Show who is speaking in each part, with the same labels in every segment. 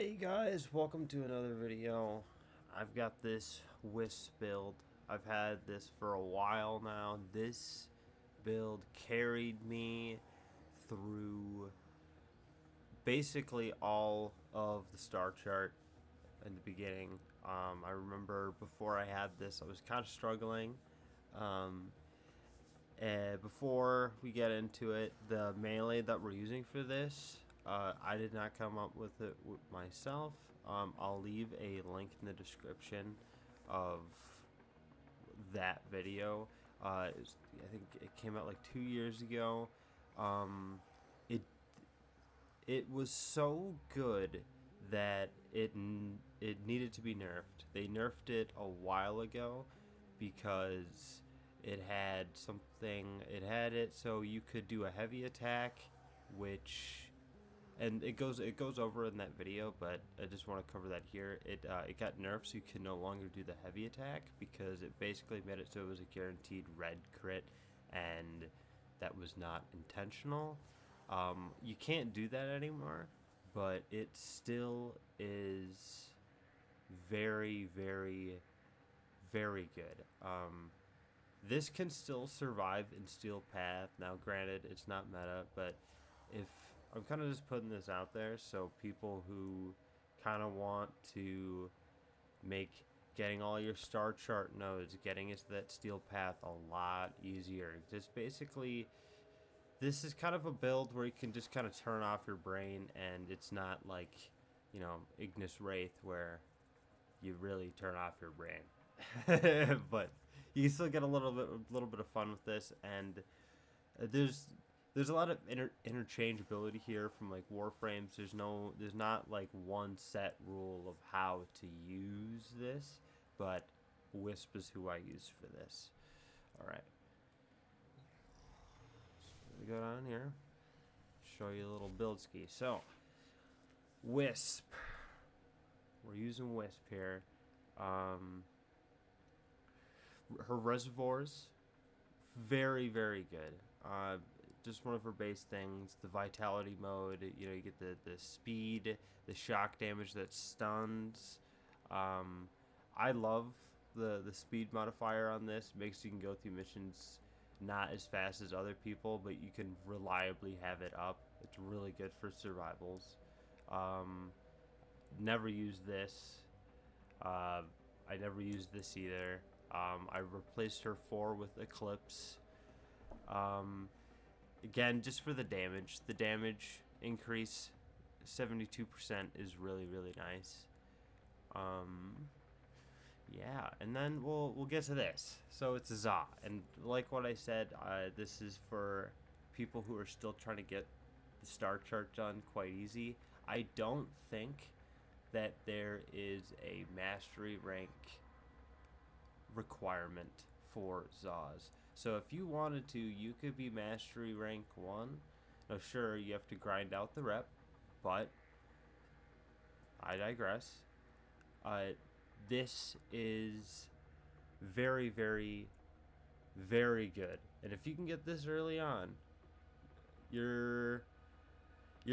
Speaker 1: Hey guys, welcome to another video. I've got this Wisp build. I've had this for a while now. This build carried me through basically all of the star chart in the beginning. I remember before I had this, I was kind of struggling. Um, Before we get into it, the melee that we're using for this, I did not come up with it myself. I'll leave a link in the description of that video. I think it came out like 2 years ago. Um, it it was so good that it needed to be nerfed. They nerfed it a while ago because it had something. It had it so you could do a heavy attack, which and it goes over in that video, but I just want to cover that here. It got nerfed so you can no longer do the heavy attack because it basically made it so it was a guaranteed red crit, and that was not intentional. You can't do that anymore, but it still is very, very, very good. This can still survive in Steel Path. Now, granted, it's not meta, but if I'm kind of just putting this out there so people who kind of want to make getting all your star chart nodes, getting into that Steel Path a lot easier. Just basically, this is kind of a build where you can just kind of turn off your brain, and it's not like, Ignis Wraith where you really turn off your brain. But you can still get a little bit of fun with this, and there's a lot of interchangeability here from like Warframes. There's not like one set rule of how to use this, but Wisp is who I use for this. All right, so we go down here, show you a little build ski. So Wisp, we're using Wisp here. Her reservoirs, very, very good. Just one of her base things. The vitality mode, you get the speed, the shock damage that stuns. I love the speed modifier on this. Makes you can go through missions not as fast as other people, but you can reliably have it up. It's really good for survivals. Um, Never used this. I never used this either. I replaced her 4 with Eclipse. Again, just for the damage. The damage increase 72% is really, really nice. Yeah, and then we'll get to this. So it's Za, and like what I said, this is for people who are still trying to get the star chart done quite easy. I don't think that there is a mastery rank requirement for Zaz. So if you wanted to, you could be mastery rank 1. Now, sure, you have to grind out the rep, but I digress. This is very, very, very good. And if you can get this early on, you're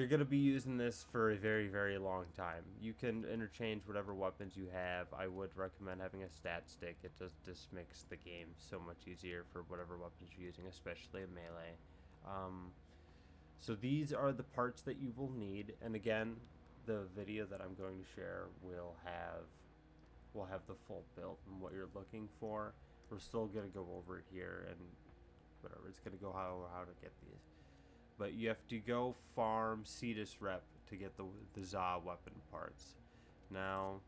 Speaker 1: gonna be using this for a very, very long time. You can interchange whatever weapons you have. I would recommend having a stat stick. It just makes the game so much easier for whatever weapons you're using, especially in melee. So these are the parts that you will need, and again, the video that I'm going to share will have the full build and what you're looking for. We're still gonna go over it here and whatever. It's gonna go how to get these. But you have to go farm Cetus rep to get the Za weapon parts. Now,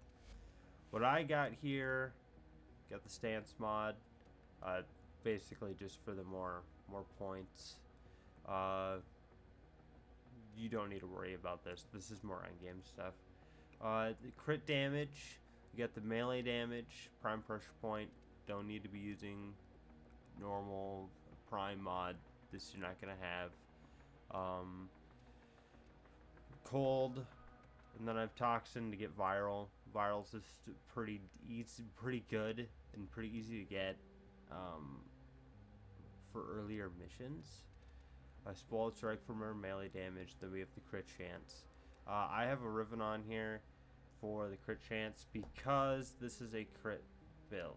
Speaker 1: what I got here, got the stance mod, basically just for the more points. You don't need to worry about this. This is more end-game stuff. The crit damage, you got the melee damage, prime pressure point. Don't need to be using normal prime mod. This you're not gonna have. Cold, and then I have toxin to get viral. Viral's just pretty easy, pretty good, and pretty easy to get for earlier missions. Spoiled strike for more melee damage. Then we have the crit chance. I have a Riven on here. for the crit chance because this is a crit build.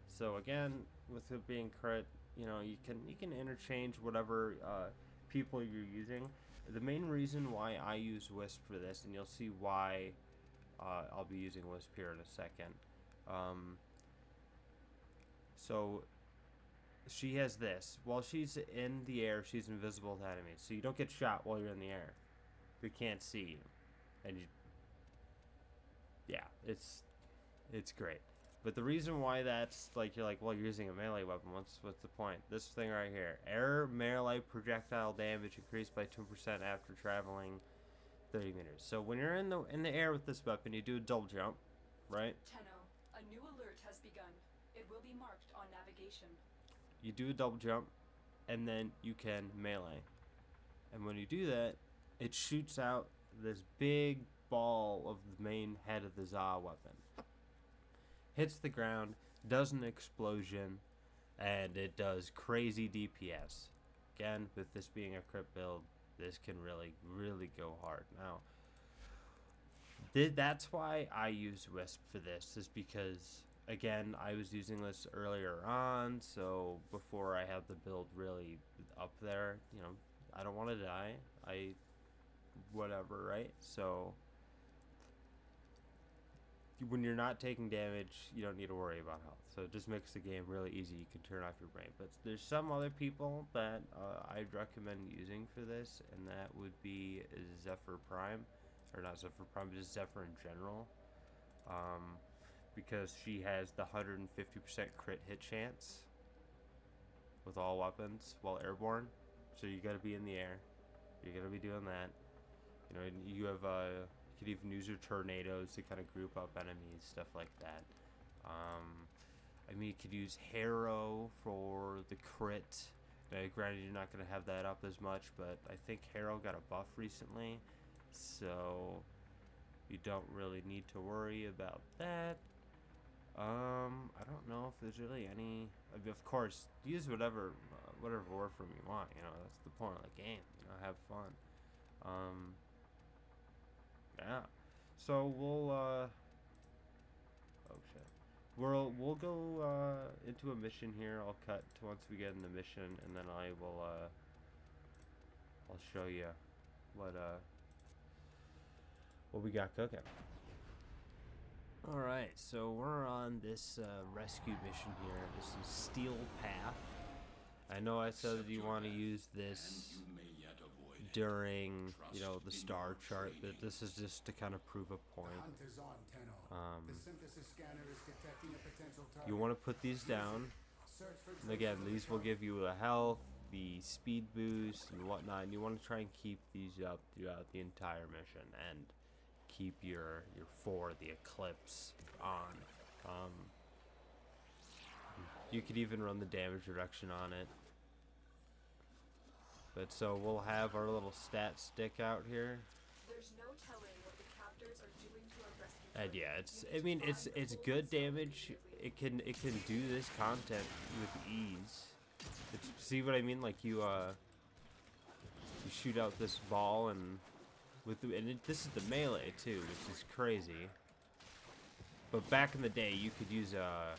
Speaker 1: So again, with it being crit, you know, you can interchange whatever people you're using. The main reason why I use Wisp for this, and you'll see why I'll be using Wisp here in a second. So she has this. While she's in the air, she's invisible to enemies, so you don't get shot while you're in the air. They can't see you, and yeah, it's great. But the reason why that's like, you're like, well, you're using a melee weapon. What's the point? This thing right here. Air melee projectile damage increased by 2% after traveling 30 meters. So when you're in the air with this weapon, you do a double jump, right?
Speaker 2: Tenno, a new alert has begun. It will be marked on navigation.
Speaker 1: You do a double jump, and then you can melee. And when you do that, it shoots out this big ball of the main head of the Za weapon. Hits the ground, does an explosion, and it does crazy DPS. Again, with this being a crit build, this can really, really go hard. Now, that's why I use Wisp for this, is because, again, I was using this earlier on, so before I had the build really up there, you know, I don't want to die. Whatever, right? So when you're not taking damage, you don't need to worry about health. So it just makes the game really easy. You can turn off your brain. But there's some other people that I'd recommend using for this, and that would be Zephyr Prime. Or not Zephyr Prime, just Zephyr in general. Because she has the 150% crit hit chance with all weapons while airborne. So you gotta be in the air. You're gonna be doing that. You know, you have you could even use your tornadoes to kind of group up enemies, stuff like that. I mean, you could use Harrow for the crit. Now, granted, you're not going to have that up as much, but I think Harrow got a buff recently, so you don't really need to worry about that. I don't know if there's really any. Of course, use whatever Warframe you want. You know, that's the point of the game. You know, have fun. Yeah. So we'll oh shit. We'll go into a mission here. I'll cut to once we get in the mission, and then I will I'll show you what we got cooking. All right, so we're on this rescue mission here. This is Steel Path. I know I said that you want to use this during, you know, the star chart, but this is just to kind of prove a point. You want to put these down. And again, these will give you a health, the speed boost, and whatnot. And you want to try and keep these up throughout the entire mission, and keep your the Eclipse on. You could even run the damage reduction on it. But so we'll have our little stat stick out here.
Speaker 2: There's no telling what the captors are doing to our rescue.
Speaker 1: And yeah, I mean it's good damage. It can do this content with ease. See what I mean? Like you shoot out this ball, and this is the melee too, which is crazy. But back in the day, you could use a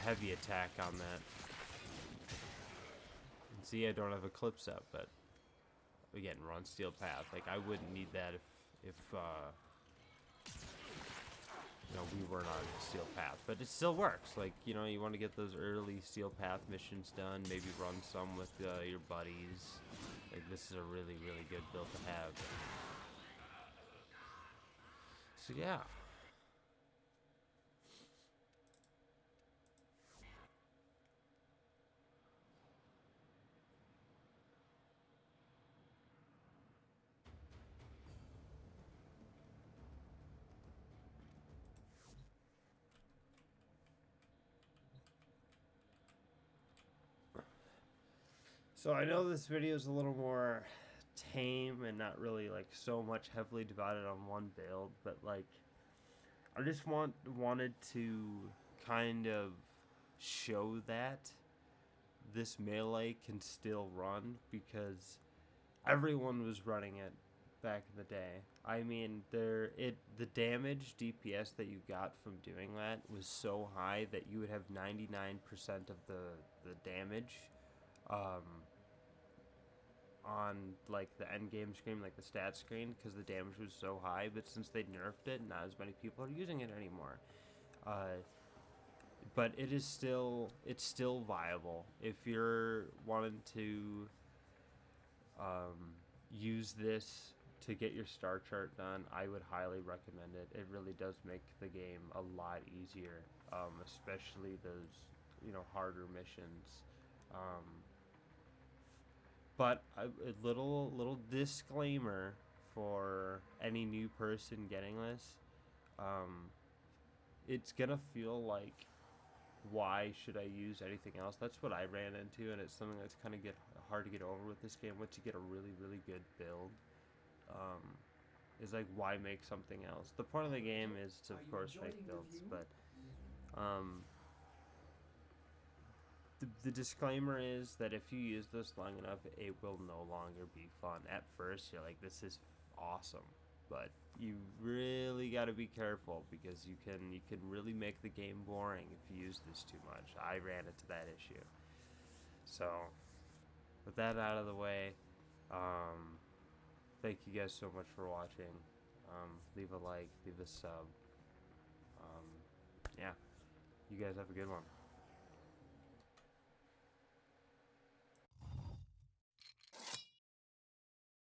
Speaker 1: heavy attack on that. And see, I don't have Eclipse up, but again, we're on Steel Path. Like, I wouldn't need that if you know, we weren't on Steel Path. But it still works. Like, you know, you want to get those early Steel Path missions done. Maybe run some with your buddies. Like, this is a really, really good build to have. So yeah. So I know this video is a little more tame and not really like so much heavily divided on one build, but like I just wanted to kind of show that this melee can still run, because everyone was running it back in the day. I mean, the damage DPS that you got from doing that was so high that you would have 99% of the damage on like the end game screen, like the stat screen, because the damage was so high. But since they nerfed it, not as many people are using it anymore. But it's still viable if you're wanting to use this to get your star chart done. I would highly recommend it. It really does make the game a lot easier, especially those harder missions. But a little disclaimer for any new person getting this. It's gonna feel like, why should I use anything else? That's what I ran into, and it's something that's kind of hard to get over with this game. Once you get a really good build, is like, why make something else? The point of the game is to, of course, make builds, but the disclaimer is that if you use this long enough, it will no longer be fun. At first, you're like, this is awesome, but you really got to be careful, because you can really make the game boring if you use this too much. I ran into that issue. So, with that out of the way, thank you guys so much for watching. Leave a like, leave a sub. Yeah, you guys have a good one.